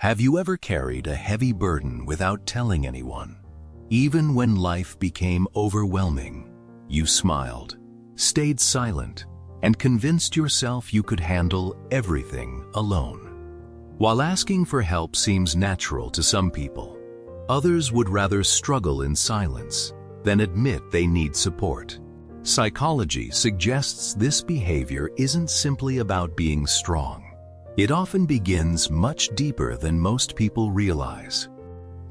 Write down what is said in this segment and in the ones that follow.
Have you ever carried a heavy burden without telling anyone? Even when life became overwhelming, you smiled, stayed silent, and convinced yourself you could handle everything alone. While asking for help seems natural to some people, others would rather struggle in silence than admit they need support. Psychology suggests this behavior isn't simply about being strong. It often begins much deeper than most people realize.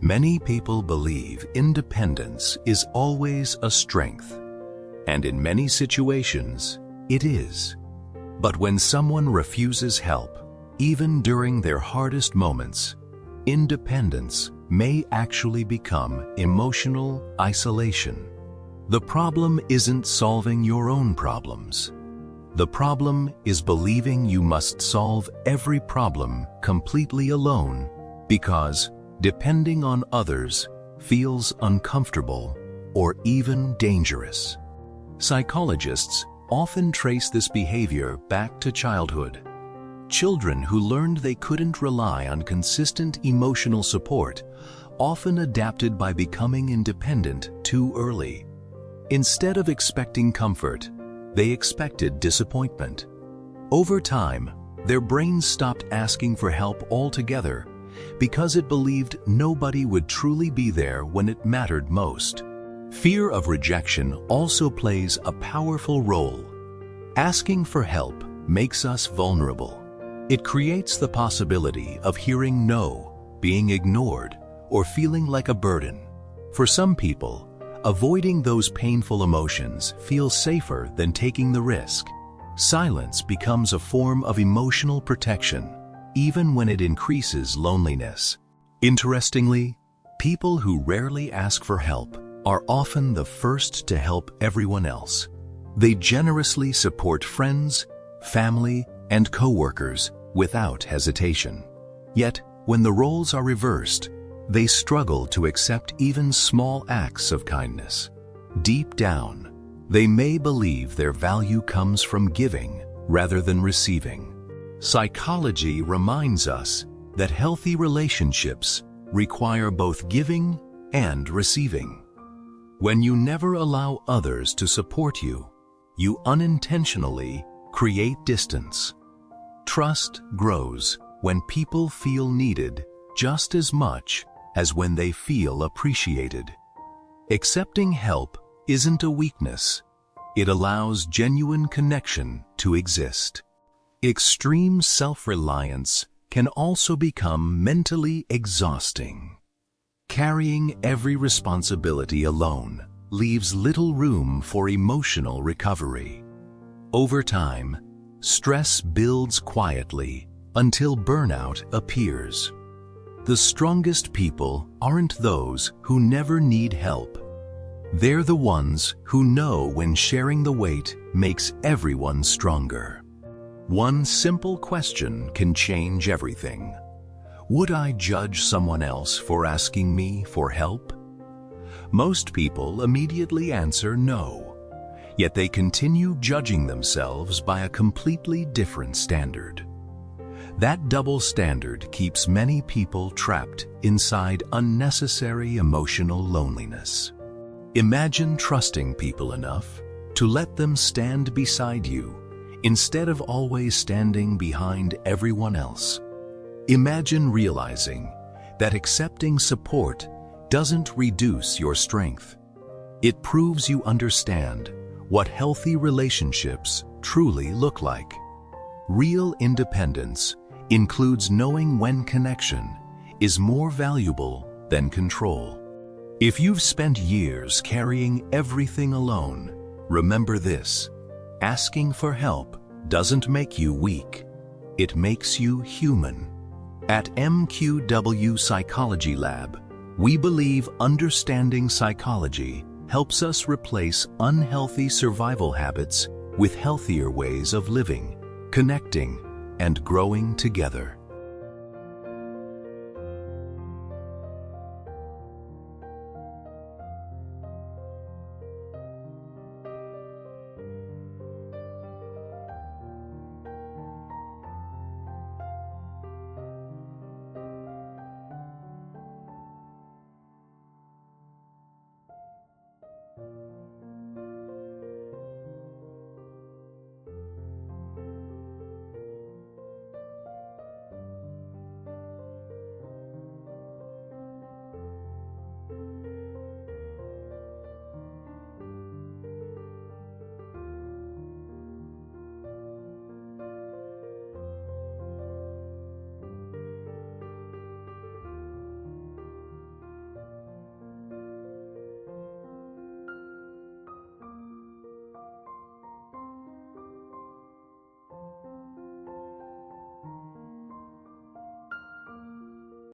Many people believe independence is always a strength, and in many situations, it is. But when someone refuses help, even during their hardest moments, independence may actually become emotional isolation. The problem isn't solving your own problems. The problem is believing you must solve every problem completely alone because depending on others feels uncomfortable or even dangerous. Psychologists often trace this behavior back to childhood. Children who learned they couldn't rely on consistent emotional support often adapted by becoming independent too early. Instead of expecting comfort, they expected disappointment. Over time, their brains stopped asking for help altogether because it believed nobody would truly be there when it mattered most. Fear of rejection also plays a powerful role. Asking for help makes us vulnerable. It creates the possibility of hearing no, being ignored, or feeling like a burden. For some people, avoiding those painful emotions feels safer than taking the risk. Silence becomes a form of emotional protection, even when it increases loneliness. Interestingly, people who rarely ask for help are often the first to help everyone else. They generously support friends, family, and coworkers without hesitation. Yet, when the roles are reversed, they struggle to accept even small acts of kindness. Deep down, they may believe their value comes from giving rather than receiving. Psychology reminds us that healthy relationships require both giving and receiving. When you never allow others to support you, you unintentionally create distance. Trust grows when people feel needed just as much as when they feel appreciated. Accepting help isn't a weakness. It allows genuine connection to exist. Extreme self-reliance can also become mentally exhausting. Carrying every responsibility alone leaves little room for emotional recovery. Over time, stress builds quietly until burnout appears. The strongest people aren't those who never need help. They're the ones who know when sharing the weight makes everyone stronger. One simple question can change everything. Would I judge someone else for asking me for help? Most people immediately answer no, yet they continue judging themselves by a completely different standard. That double standard keeps many people trapped inside unnecessary emotional loneliness. Imagine trusting people enough to let them stand beside you instead of always standing behind everyone else. Imagine realizing that accepting support doesn't reduce your strength. It proves you understand what healthy relationships truly look like. Real independence includes knowing when connection is more valuable than control. If you've spent years carrying everything alone, remember this: asking for help doesn't make you weak. It makes you human. At MQW Psychology Lab, we believe understanding psychology helps us replace unhealthy survival habits with healthier ways of living, connecting, and growing together.